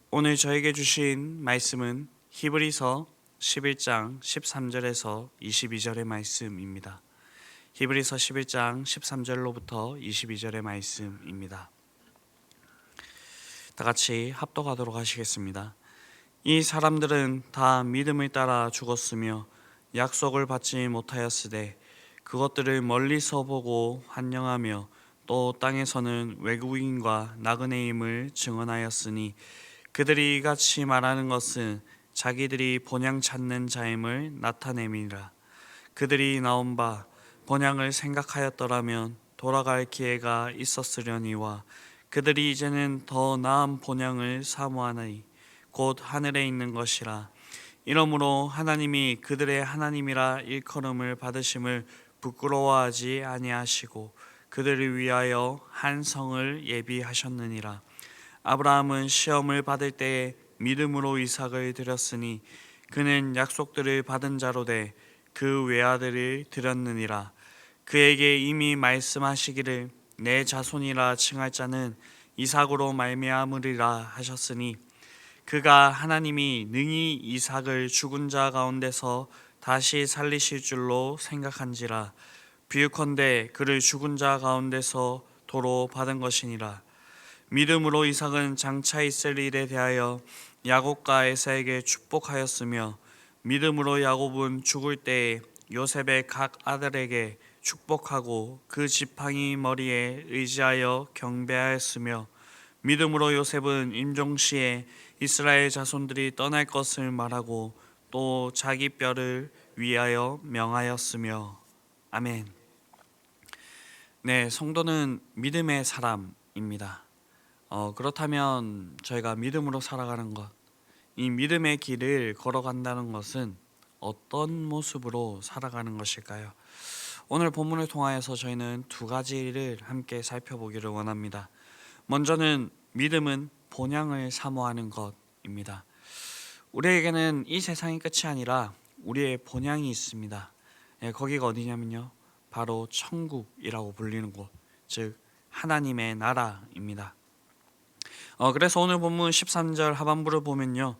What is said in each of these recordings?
오늘 저에게 주신 말씀은 히브리서 11장 13절에서 22절의 말씀입니다. 히브리서 11장 13절로부터 22절의 말씀입니다. 다 같이 합독하도록 하시겠습니다. 이 사람들은 다 믿음을 따라 죽었으며 약속을 받지 못하였으되 그것들을 멀리서 보고 환영하며 또 땅에서는 외국인과 나그네임을 증언하였으니 그들이 이같이 말하는 것은 자기들이 본향 찾는 자임을 나타냄이라. 그들이 나온 바 본향을 생각하였더라면 돌아갈 기회가 있었으려니와 그들이 이제는 더 나은 본향을 사모하나니 곧 하늘에 있는 것이라. 이러므로 하나님이 그들의 하나님이라 일컬음을 받으심을 부끄러워하지 아니하시고 그들을 위하여 한 성을 예비하셨느니라. 아브라함은 시험을 받을 때에 믿음으로 이삭을 드렸으니 그는 약속들을 받은 자로 돼 그 외아들을 드렸느니라. 그에게 이미 말씀하시기를 내 자손이라 칭할 자는 이삭으로 말미암으리라 하셨으니 그가 하나님이 능히 이삭을 죽은 자 가운데서 다시 살리실 줄로 생각한지라. 비유컨대 그를 죽은 자 가운데서 도로 받은 것이니라. 믿음으로 이삭은 장차 있을 일에 대하여 야곱과 에사에게 축복하였으며 믿음으로 야곱은 죽을 때에 요셉의 각 아들에게 축복하고 그 지팡이 머리에 의지하여 경배하였으며 믿음으로 요셉은 임종시에 이스라엘 자손들이 떠날 것을 말하고 또 자기 뼈를 위하여 명하였으며. 아멘. 네, 성도는 믿음의 사람입니다. 그렇다면 저희가 믿음으로 살아가는 것, 이 믿음의 길을 걸어간다는 것은 어떤 모습으로 살아가는 것일까요? 오늘 본문을 통하여서 저희는 두 가지를 함께 살펴보기를 원합니다. 먼저는 믿음은 본향을 사모하는 것입니다. 우리에게는 이 세상이 끝이 아니라 우리의 본향이 있습니다. 거기가 어디냐면요, 바로 천국이라고 불리는 곳, 즉 하나님의 나라입니다. 그래서 오늘 본문 13절 하반부를 보면요,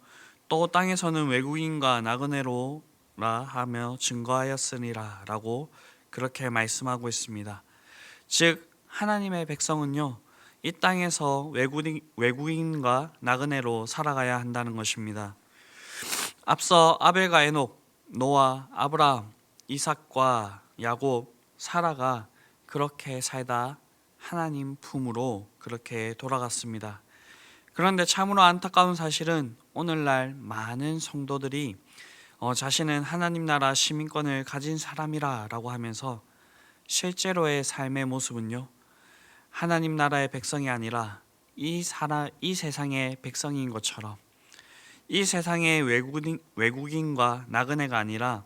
또 땅에서는 외국인과 나그네로라 하며 증거하였으니라 라고 그렇게 말씀하고 있습니다. 즉 하나님의 백성은요, 이 땅에서 외국인과 나그네로 살아가야 한다는 것입니다. 앞서 아벨과 에녹, 노아, 아브라함, 이삭과 야곱, 사라가 그렇게 살다 하나님 품으로 그렇게 돌아갔습니다. 그런데 참으로 안타까운 사실은 오늘날 많은 성도들이 자신은 하나님 나라 시민권을 가진 사람이라 라고 하면서 실제로의 삶의 모습은요, 하나님 나라의 백성이 아니라 이 세상의 백성인 것처럼, 이 세상의 외국인과 나그네가 아니라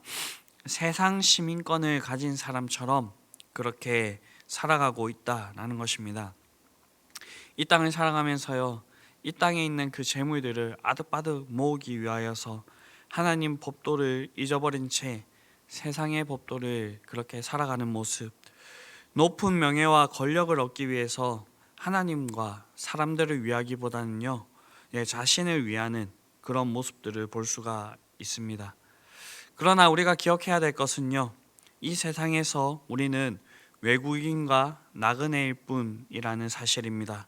세상 시민권을 가진 사람처럼 그렇게 살아가고 있다라는 것입니다. 이 땅을 살아가면서요, 이 땅에 있는 그 재물들을 아득바득 모으기 위하여서 하나님 법도를 잊어버린 채 세상의 법도를 그렇게 살아가는 모습, 높은 명예와 권력을 얻기 위해서 하나님과 사람들을 위하기보다는요, 자신을 위하는 그런 모습들을 볼 수가 있습니다. 그러나 우리가 기억해야 될 것은요, 이 세상에서 우리는 외국인과 나그네일 뿐이라는 사실입니다.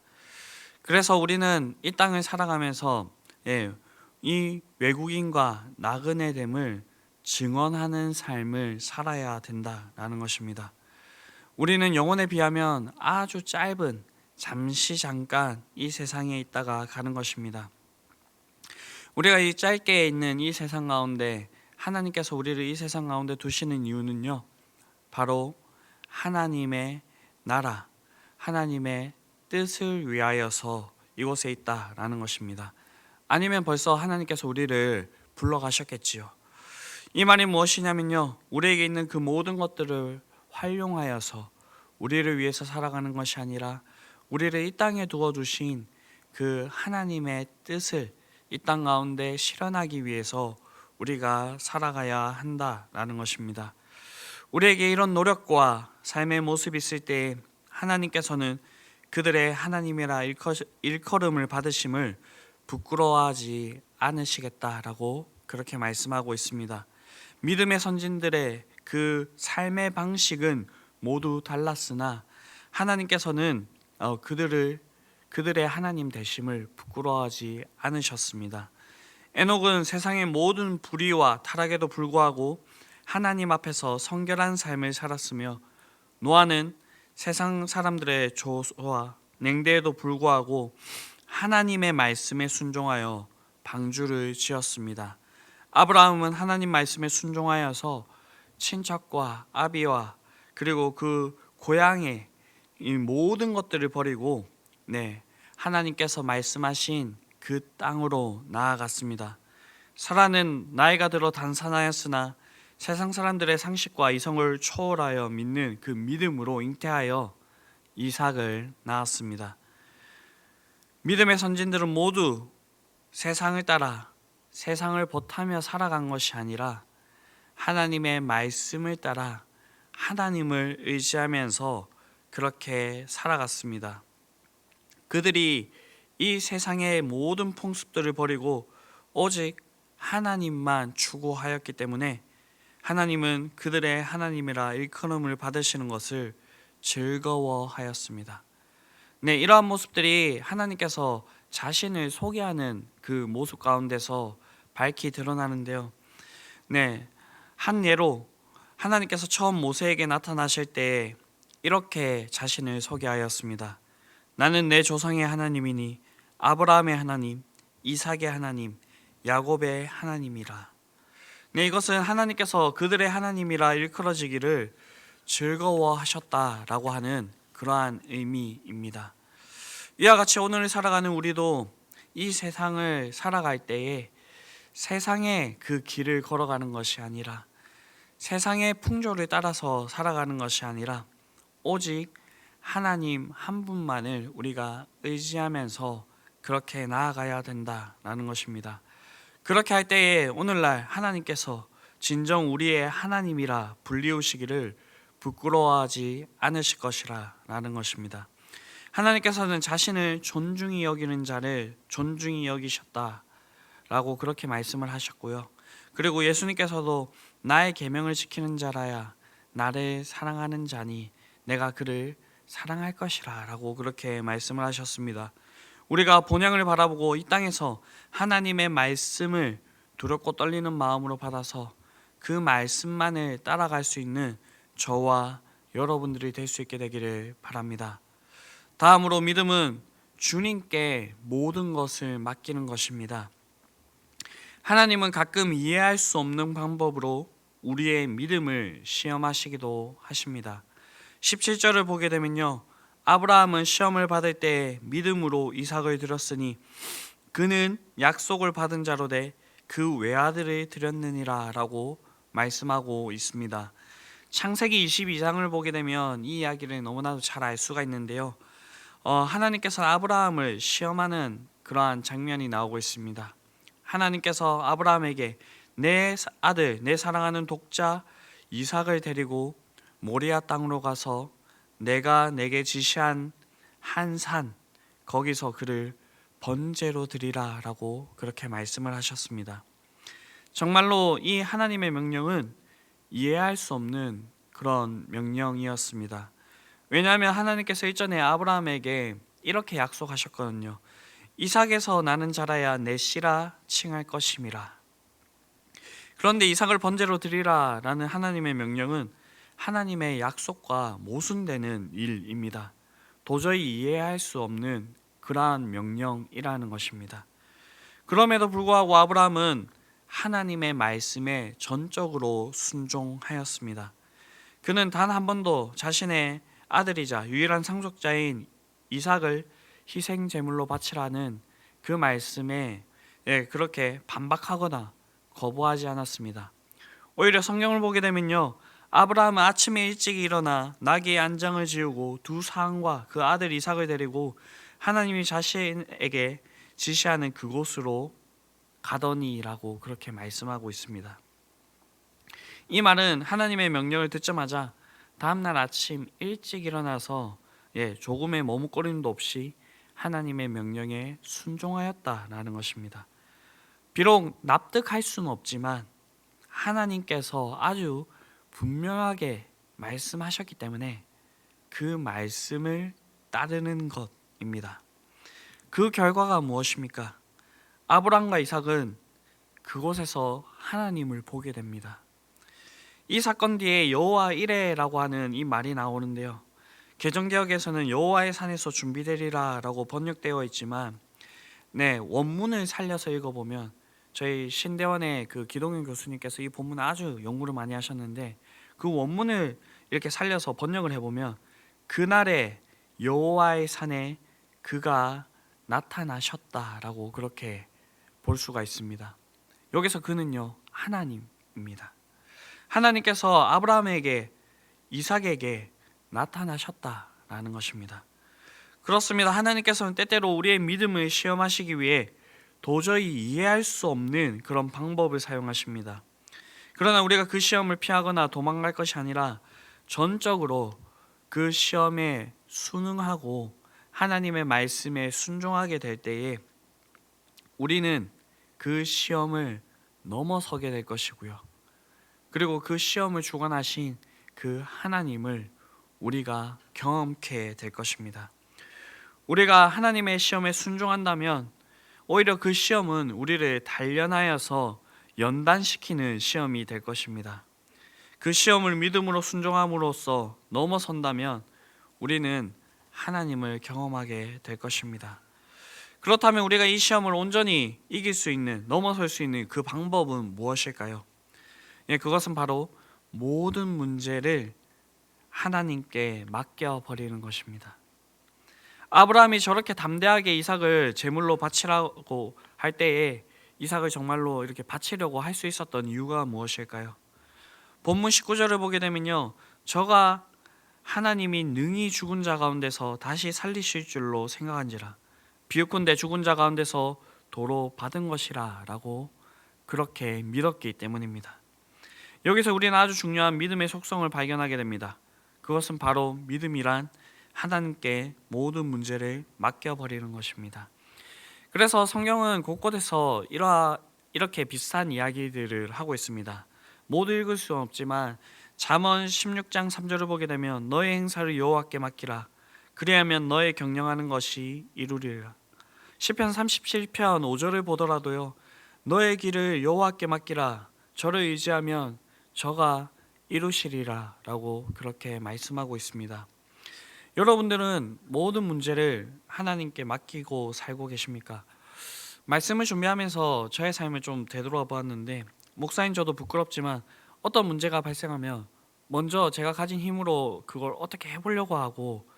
그래서 우리는 이 땅을 살아가면서 이 외국인과 나그네됨을 증언하는 삶을 살아야 된다라는 것입니다. 우리는 영혼에 비하면 아주 짧은 잠깐 이 세상에 있다가 가는 것입니다. 우리가 이 짧게 있는 이 세상 가운데 하나님께서 우리를 이 세상 가운데 두시는 이유는요, 바로 하나님의 나라, 하나님의 뜻을 위하여서 이곳에 있다라는 것입니다. 아니면 벌써 하나님께서 우리를 불러가셨겠지요. 이 말이 무엇이냐면요, 우리에게 있는 그 모든 것들을 활용하여서 우리를 위해서 살아가는 것이 아니라 우리를 이 땅에 두어주신 그 하나님의 뜻을 이 땅 가운데 실현하기 위해서 우리가 살아가야 한다라는 것입니다. 우리에게 이런 노력과 삶의 모습이 있을 때 하나님께서는 그들의 하나님이라 일컬음을 받으심을 부끄러워하지 않으시겠다라고 그렇게 말씀하고 있습니다. 믿음의 선진들의 그 삶의 방식은 모두 달랐으나 하나님께서는 그들의 하나님 되심을 부끄러워하지 않으셨습니다. 에녹은 세상의 모든 불의와 타락에도 불구하고 하나님 앞에서 성결한 삶을 살았으며, 노아는 세상 사람들의 조소와 냉대에도 불구하고 하나님의 말씀에 순종하여 방주를 지었습니다. 아브라함은 하나님 말씀에 순종하여서 친척과 아비와 그리고 그 고향의 이 모든 것들을 버리고 하나님께서 말씀하신 그 땅으로 나아갔습니다. 사라는 나이가 들어 단산하였으나 세상 사람들의 상식과 이성을 초월하여 믿는 그 믿음으로 잉태하여 이삭을 낳았습니다. 믿음의 선진들은 모두 세상을 따라 세상을 버타며 살아간 것이 아니라 하나님의 말씀을 따라 하나님을 의지하면서 그렇게 살아갔습니다. 그들이 이 세상의 모든 풍습들을 버리고 오직 하나님만 추구하였기 때문에 하나님은 그들의 하나님이라 일컬음을 받으시는 것을 즐거워하였습니다. 이러한 모습들이 하나님께서 자신을 소개하는 그 모습 가운데서 밝히 드러나는데요. 한 예로 하나님께서 처음 모세에게 나타나실 때 이렇게 자신을 소개하였습니다. 나는 내 조상의 하나님이니 아브라함의 하나님, 이삭의 하나님, 야곱의 하나님이라. 이것은 하나님께서 그들의 하나님이라 일컬어지기를 즐거워하셨다라고 하는 그러한 의미입니다. 이와 같이 오늘 살아가는 우리도 이 세상을 살아갈 때에 세상의 그 길을 걸어가는 것이 아니라, 세상의 풍조를 따라서 살아가는 것이 아니라 오직 하나님 한 분만을 우리가 의지하면서 그렇게 나아가야 된다라는 것입니다. 그렇게 할 때에 오늘날 하나님께서 진정 우리의 하나님이라 불리우시기를 부끄러워하지 않으실 것이라 라는 것입니다. 하나님께서는 자신을 존중히 여기는 자를 존중히 여기셨다라고 그렇게 말씀을 하셨고요. 그리고 예수님께서도 나의 계명을 지키는 자라야 나를 사랑하는 자니 내가 그를 사랑할 것이라 라고 그렇게 말씀을 하셨습니다. 우리가 본향을 바라보고 이 땅에서 하나님의 말씀을 두렵고 떨리는 마음으로 받아서 그 말씀만을 따라갈 수 있는 저와 여러분들이 될 수 있게 되기를 바랍니다. 다음으로 믿음은 주님께 모든 것을 맡기는 것입니다. 하나님은 가끔 이해할 수 없는 방법으로 우리의 믿음을 시험하시기도 하십니다. 17절을 보게 되면요, 아브라함은 시험을 받을 때 믿음으로 이삭을 드렸으니 그는 약속을 받은 자로 돼 그 외아들을 드렸느니라 라고 말씀하고 있습니다. 창세기 22장을 보게 되면 이 이야기를 너무나도 잘 알 수가 있는데요, 하나님께서 아브라함을 시험하는 그러한 장면이 나오고 있습니다. 하나님께서 아브라함에게 내 아들, 내 사랑하는 독자 이삭을 데리고 모리아 땅으로 가서 내가 내게 지시한 한 산, 거기서 그를 번제로 드리라 라고 그렇게 말씀을 하셨습니다. 정말로 이 하나님의 명령은 이해할 수 없는 그런 명령이었습니다. 왜냐하면 하나님께서 일전에 아브라함에게 이렇게 약속하셨거든요. 이삭에서 나는 자라야 내 씨라 칭할 것임이라. 그런데 이삭을 번제로 드리라 라는 하나님의 명령은 하나님의 약속과 모순되는 일입니다. 도저히 이해할 수 없는 그러한 명령이라는 것입니다. 그럼에도 불구하고 아브라함은 하나님의 말씀에 전적으로 순종하였습니다. 그는 단 한 번도 자신의 아들이자 유일한 상속자인 이삭을 희생 제물로 바치라는 그 말씀에 그렇게 반박하거나 거부하지 않았습니다. 오히려 성경을 보게 되면요, 아브라함은 아침에 일찍 일어나 나귀의 안장을 지우고 두 상과 그 아들 이삭을 데리고 하나님이 자신에게 지시하는 그곳으로 가더니라고 그렇게 말씀하고 있습니다. 이 말은 하나님의 명령을 듣자마자 다음날 아침 일찍 일어나서 조금의 머뭇거림도 없이 하나님의 명령에 순종하였다라는 것입니다. 비록 납득할 수는 없지만 하나님께서 아주 분명하게 말씀하셨기 때문에 그 말씀을 따르는 것입니다. 그 결과가 무엇입니까? 아브라함과 이삭은 그곳에서 하나님을 보게 됩니다. 이 사건 뒤에 여호와 이레라고 하는 이 말이 나오는데요. 개정개혁에서는 여호와의 산에서 준비되리라 라고 번역되어 있지만 원문을 살려서 읽어보면 저희 신대원의 그 기동윤 교수님께서 이 본문을 아주 연구를 많이 하셨는데 그 원문을 이렇게 살려서 번역을 해보면 그날에 여호와의 산에 그가 나타나셨다라고 그렇게 볼 수가 있습니다. 여기서 그는요 하나님입니다. 하나님께서 아브라함에게 이삭에게 나타나셨다라는 것입니다. 그렇습니다. 하나님께서는 때때로 우리의 믿음을 시험하시기 위해 도저히 이해할 수 없는 그런 방법을 사용하십니다. 그러나 우리가 그 시험을 피하거나 도망갈 것이 아니라 전적으로 그 시험에 순응하고 하나님의 말씀에 순종하게 될 때에 우리는 그 시험을 넘어서게 될 것이고요. 그리고 그 시험을 주관하신 그 하나님을 우리가 경험케 될 것입니다. 우리가 하나님의 시험에 순종한다면 오히려 그 시험은 우리를 단련하여서 연단시키는 시험이 될 것입니다. 그 시험을 믿음으로 순종함으로써 넘어선다면 우리는 하나님을 경험하게 될 것입니다. 그렇다면 우리가 이 시험을 온전히 이길 수 있는, 넘어설 수 있는 그 방법은 무엇일까요? 그것은 바로 모든 문제를 하나님께 맡겨버리는 것입니다. 아브라함이 저렇게 담대하게 이삭을 제물로 바치라고 할 때에 이삭을 정말로 이렇게 바치려고 할 수 있었던 이유가 무엇일까요? 본문 19절을 보게 되면요, 저가 하나님이 능히 죽은 자 가운데서 다시 살리실 줄로 생각한지라 비읍건대 죽은 자 가운데서 도로 받은 것이라 라고 그렇게 믿었기 때문입니다. 여기서 우리는 아주 중요한 믿음의 속성을 발견하게 됩니다. 그것은 바로 믿음이란 하나님께 모든 문제를 맡겨버리는 것입니다. 그래서 성경은 곳곳에서 이렇게 비슷한 이야기들을 하고 있습니다. 모두 읽을 수는 없지만 잠언 16장 3절을 보게 되면 너의 행사를 여호와께 맡기라 그리하면 너의 경영하는 것이 이루리라. 시편 37편 5절을 보더라도요, 너의 길을 여호와께 맡기라 저를 의지하면 저가 이루시리라 라고 그렇게 말씀하고 있습니다. 여러분들은 모든 문제를 하나님께 맡기고 살고 계십니까? 말씀을 준비하면서 저의 삶을 좀 되돌아 보았는데 목사인 저도 부끄럽지만 어떤 문제가 발생하면 먼저 제가 가진 힘으로 그걸 어떻게 해보려고 하고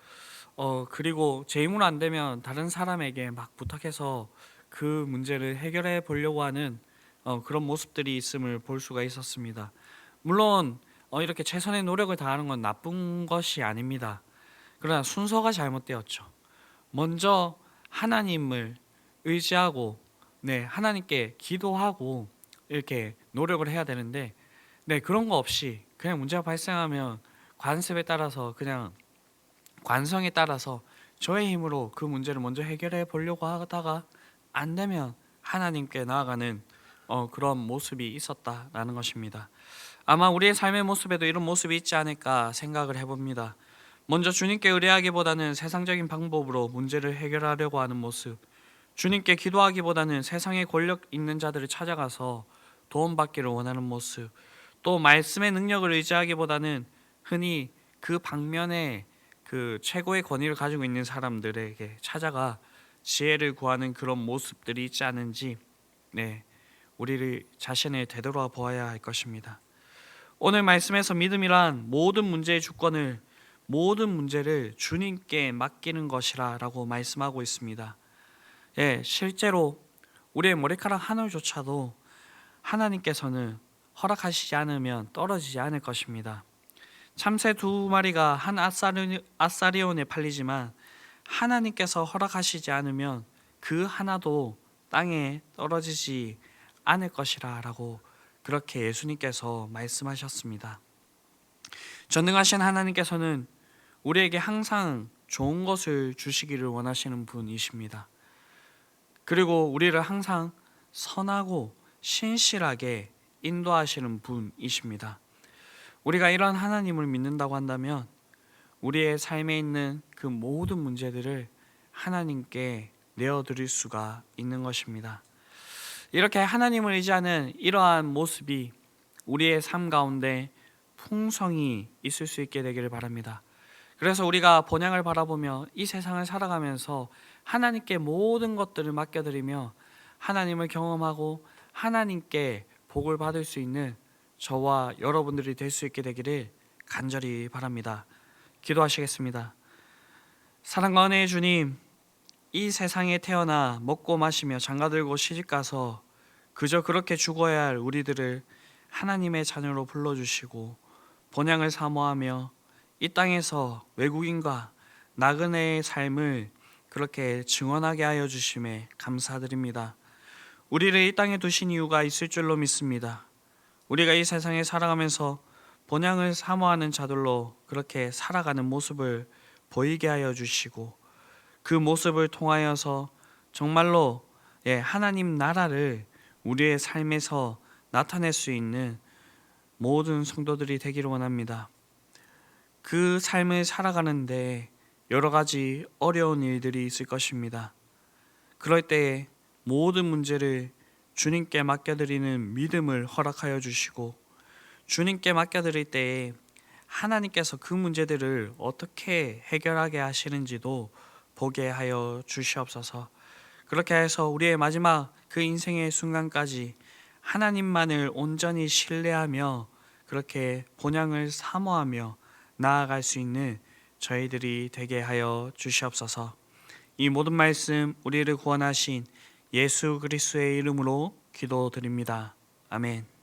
그리고 제 힘으로 안 되면 다른 사람에게 막 부탁해서 그 문제를 해결해 보려고 하는 그런 모습들이 있음을 볼 수가 있었습니다. 물론 이렇게 최선의 노력을 다하는 건 나쁜 것이 아닙니다. 그러나 순서가 잘못되었죠. 먼저 하나님을 의지하고 하나님께 기도하고 이렇게 노력을 해야 되는데 그런 거 없이 그냥 문제가 발생하면 관습에 따라서 그냥 관성에 따라서 저의 힘으로 그 문제를 먼저 해결해 보려고 하다가 안 되면 하나님께 나아가는 그런 모습이 있었다라는 것입니다. 아마 우리의 삶의 모습에도 이런 모습이 있지 않을까 생각을 해봅니다. 먼저 주님께 의뢰하기보다는 세상적인 방법으로 문제를 해결하려고 하는 모습, 주님께 기도하기보다는 세상의 권력 있는 자들을 찾아가서 도움받기를 원하는 모습, 또 말씀의 능력을 의지하기보다는 흔히 그 방면에 그 최고의 권위를 가지고 있는 사람들에게 찾아가 지혜를 구하는 그런 모습들이 있지 않은지 우리를 자신을 되돌아 보아야 할 것입니다. 오늘 말씀에서 믿음이란 모든 문제의 주권을 모든 문제를 주님께 맡기는 것이라 라고 말씀하고 있습니다. 실제로 우리의 머리카락 한 올조차도 하나님께서는 허락하시지 않으면 떨어지지 않을 것입니다. 참새 2마리가 한 아사리온에 팔리지만 하나님께서 허락하시지 않으면 그 하나도 땅에 떨어지지 않을 것이라 라고 그렇게 예수님께서 말씀하셨습니다. 전능하신 하나님께서는 우리에게 항상 좋은 것을 주시기를 원하시는 분이십니다. 그리고 우리를 항상 선하고 신실하게 인도하시는 분이십니다. 우리가 이런 하나님을 믿는다고 한다면 우리의 삶에 있는 그 모든 문제들을 하나님께 내어드릴 수가 있는 것입니다. 이렇게 하나님을 의지하는 이러한 모습이 우리의 삶 가운데 풍성이 있을 수 있게 되기를 바랍니다. 그래서 우리가 본향을 바라보며 이 세상을 살아가면서 하나님께 모든 것들을 맡겨드리며 하나님을 경험하고 하나님께 복을 받을 수 있는 저와 여러분들이 될 수 있게 되기를 간절히 바랍니다. 기도하시겠습니다. 사랑과 은혜의 주님, 이 세상에 태어나 먹고 마시며 장가들고 시집가서 그저 그렇게 죽어야 할 우리들을 하나님의 자녀로 불러주시고 본향을 사모하며 이 땅에서 외국인과 나그네의 삶을 그렇게 증언하게 하여 주심에 감사드립니다. 우리를 이 땅에 두신 이유가 있을 줄로 믿습니다. 우리가 이 세상에 살아가면서 본향을 사모하는 자들로 그렇게 살아가는 모습을 보이게 하여 주시고 그 모습을 통하여서 정말로 하나님 나라를 우리의 삶에서 나타낼 수 있는 모든 성도들이 되기를 원합니다. 그 삶을 살아가는데 여러 가지 어려운 일들이 있을 것입니다. 그럴 때에 모든 문제를 주님께 맡겨드리는 믿음을 허락하여 주시고 주님께 맡겨드릴 때에 하나님께서 그 문제들을 어떻게 해결하게 하시는지도 보게 하여 주시옵소서. 그렇게 해서 우리의 마지막 그 인생의 순간까지 하나님만을 온전히 신뢰하며 그렇게 본향을 사모하며 나아갈 수 있는 저희들이 되게 하여 주시옵소서. 이 모든 말씀 우리를 구원하신 예수 그리스도의 이름으로 기도드립니다. 아멘.